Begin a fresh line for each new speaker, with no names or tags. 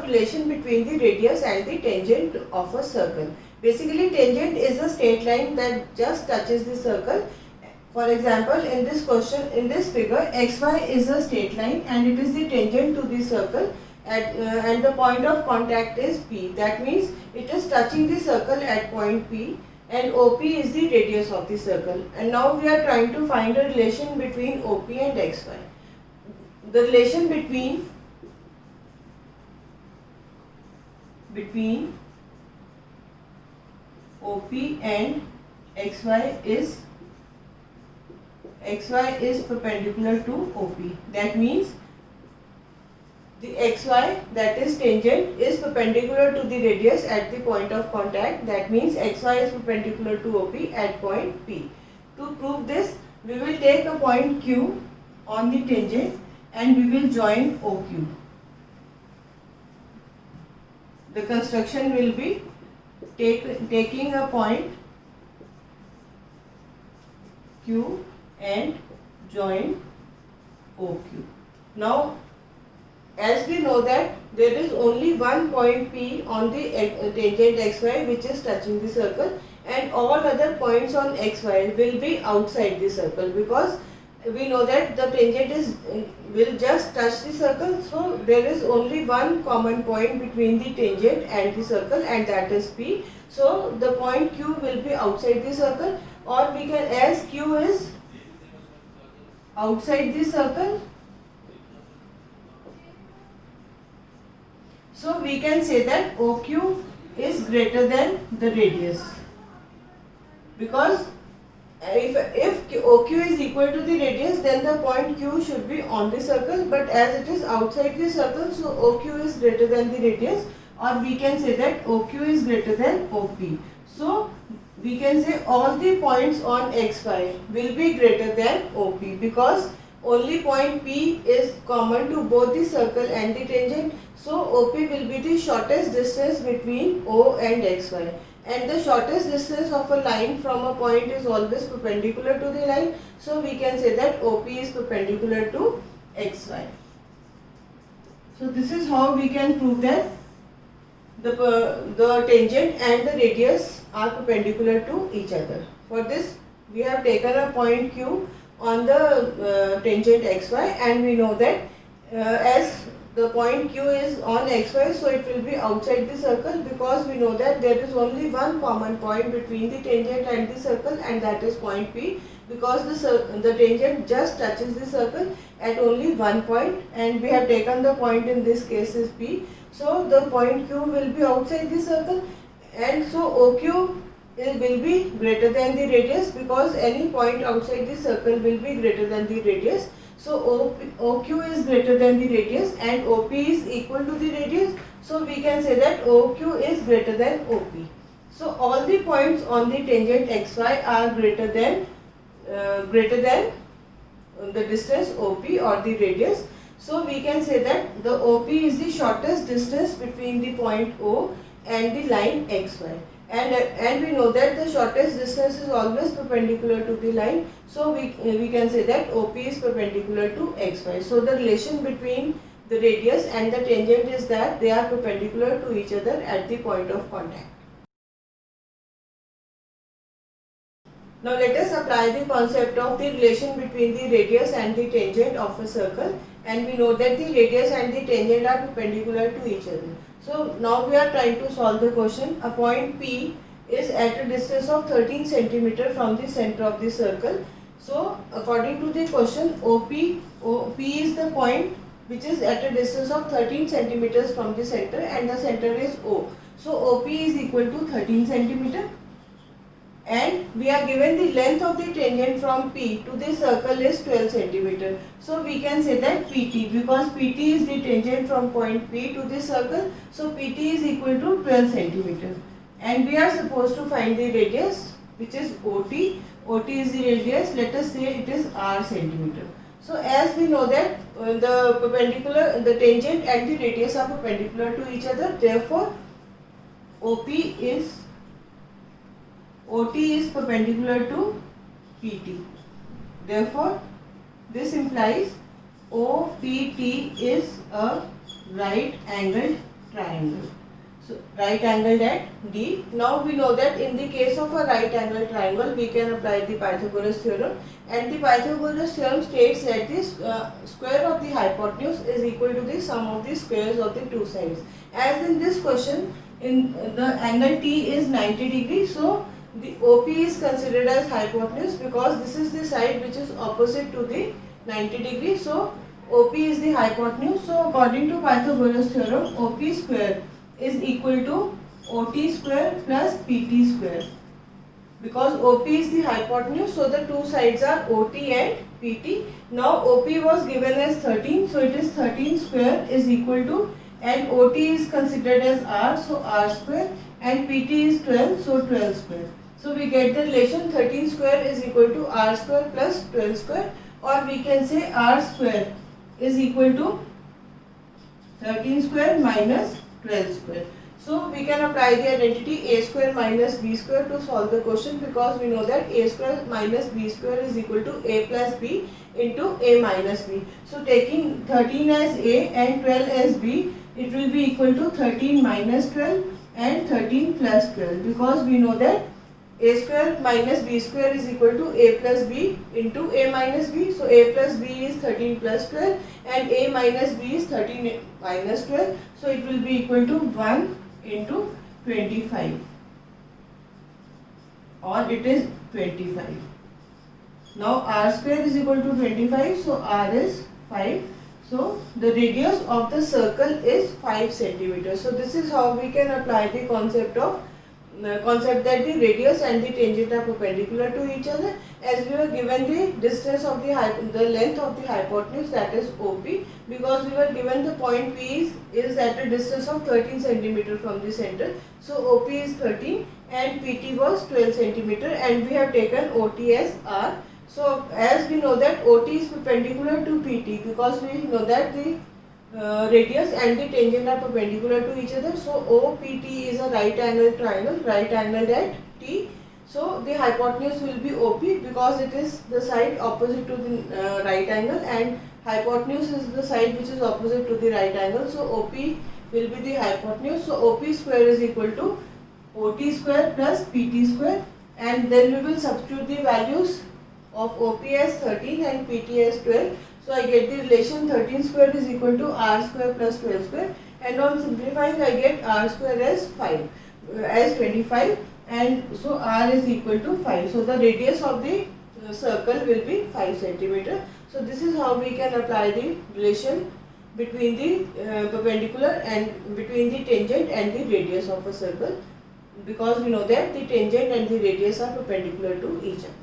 about relation between the radius and the tangent of a circle. Basically, tangent is a straight line that just touches the circle. For example, in this question, in this figure, xy is a straight line and it is the tangent to the circle and the point of contact is P. That means it is touching the circle at point P and OP is the radius of the circle. And now we are trying to find a relation between OP and xy. The relation between OP and xy is perpendicular to OP. That means the xy, that is tangent, is perpendicular to the radius at the point of contact. That means xy is perpendicular to OP at point P. To prove this, we will take a point Q on the tangent and we will join OQ. The construction will be taking a point Q and join OQ. Now, as we know that there is only one point P on the tangent xy which is touching the circle, and all other points on xy will be outside the circle, because we know that the tangent will just touch the circle, so there is only one common point between the tangent and the circle, and that is P. So the point Q will be outside the circle, or we can, as Q is outside the circle, so we can say that OQ is greater than the radius, because if OQ is equal to the radius, then the point Q should be on the circle, but as it is outside the circle, so OQ is greater than the radius, or we can say that OQ is greater than OP. So we can say all the points on xy will be greater than OP, because only point P is common to both the circle and the tangent, so OP will be the shortest distance between O and xy. And the shortest distance of a line from a point is always perpendicular to the line, so we can say that OP is perpendicular to xy. So this is how we can prove that the tangent and the radius are perpendicular to each other. For this, we have taken a point Q on the tangent xy, and we know that as the point Q is on xy, so it will be outside the circle, because we know that there is only one common point between the tangent and the circle, and that is point P, because the tangent just touches the circle at only one point, and we have taken the point in this case is P. So the point Q will be outside the circle, and so OQ will be greater than the radius, because any point outside the circle will be greater than the radius. So OQ is greater than the radius and OP is equal to the radius, so we can say that OQ is greater than OP. So all the points on the tangent xy are greater than the distance OP or the radius. So we can say that the OP is the shortest distance between the point O and the line xy. And we know that the shortest distance is always perpendicular to the line, so we can say that OP is perpendicular to xy. So the relation between the radius and the tangent is that they are perpendicular to each other at the point of contact. Now let us apply the concept of the relation between the radius and the tangent of a circle, and we know that the radius and the tangent are perpendicular to each other. So now we are trying to solve the question. A point P is at a distance of 13 cm from the center of the circle. So according to the question, OP is the point which is at a distance of 13 cm from the center, and the center is O. So OP is equal to 13 cm. And we are given the length of the tangent from P to the circle is 12 cm. So we can say that PT, because PT is the tangent from point P to the circle, so PT is equal to 12 cm. And we are supposed to find the radius, which is OT. OT is the radius, let us say it is R centimeter. So as we know that the tangent and the radius are perpendicular to each other, therefore OT is perpendicular to PT. Therefore, this implies OPT is a right angled triangle. So right angled at D. Now we know that in the case of a right angled triangle, we can apply the Pythagoras theorem, and the Pythagoras theorem states that the square of the hypotenuse is equal to the sum of the squares of the two sides. As in this question, in the angle T is 90 degrees, so the OP is considered as hypotenuse because this is the side which is opposite to the 90 degrees. So OP is the hypotenuse. So according to Pythagoras theorem, OP square is equal to OT square plus PT square. Because OP is the hypotenuse, so the two sides are OT and PT. Now OP was given as 13, so it is 13 square is equal to, and OT is considered as R, so R square, and PT is 12, so 12 square. So we get the relation 13 square is equal to R square plus 12 square, or we can say R square is equal to 13 square minus 12 square. So we can apply the identity a square minus b square to solve the question, because we know that a square minus b square is equal to a plus b into a minus b. So taking 13 as a and 12 as b, it will be equal to 13 minus 12 and 13 plus 12, because we know that a square minus b square is equal to a plus b into a minus b. So a plus b is 13 plus 12 and a minus b is 13 minus 12. So it will be equal to 1 into 25, or it is 25. Now r square is equal to 25, so r is 5. So the radius of the circle is 5 centimeters. So this is how we can apply the concept that the radius and the tangent are perpendicular to each other, as we were given the distance of the length of the hypotenuse, that is OP, because we were given the point P is at a distance of 13 centimeter from the center. So OP is 13 and PT was 12 centimeter, and we have taken OT as R. So as we know that OT is perpendicular to PT, because we know that the radius and the tangent are perpendicular to each other. So OPT is a right angled triangle, right angled at T. So the hypotenuse will be OP, because it is the side opposite to the right angle, and hypotenuse is the side which is opposite to the right angle. So OP will be the hypotenuse. So OP square is equal to OT square plus PT square, and then we will substitute the values of OP as 13 and PT as 12. So I get the relation 13 square is equal to R square plus 12 square, and on simplifying I get R square as 25, and so R is equal to 5. So the radius of the circle will be 5 centimeter. So this is how we can apply the relation between the perpendicular and between the tangent and the radius of a circle, because we know that the tangent and the radius are perpendicular to each other.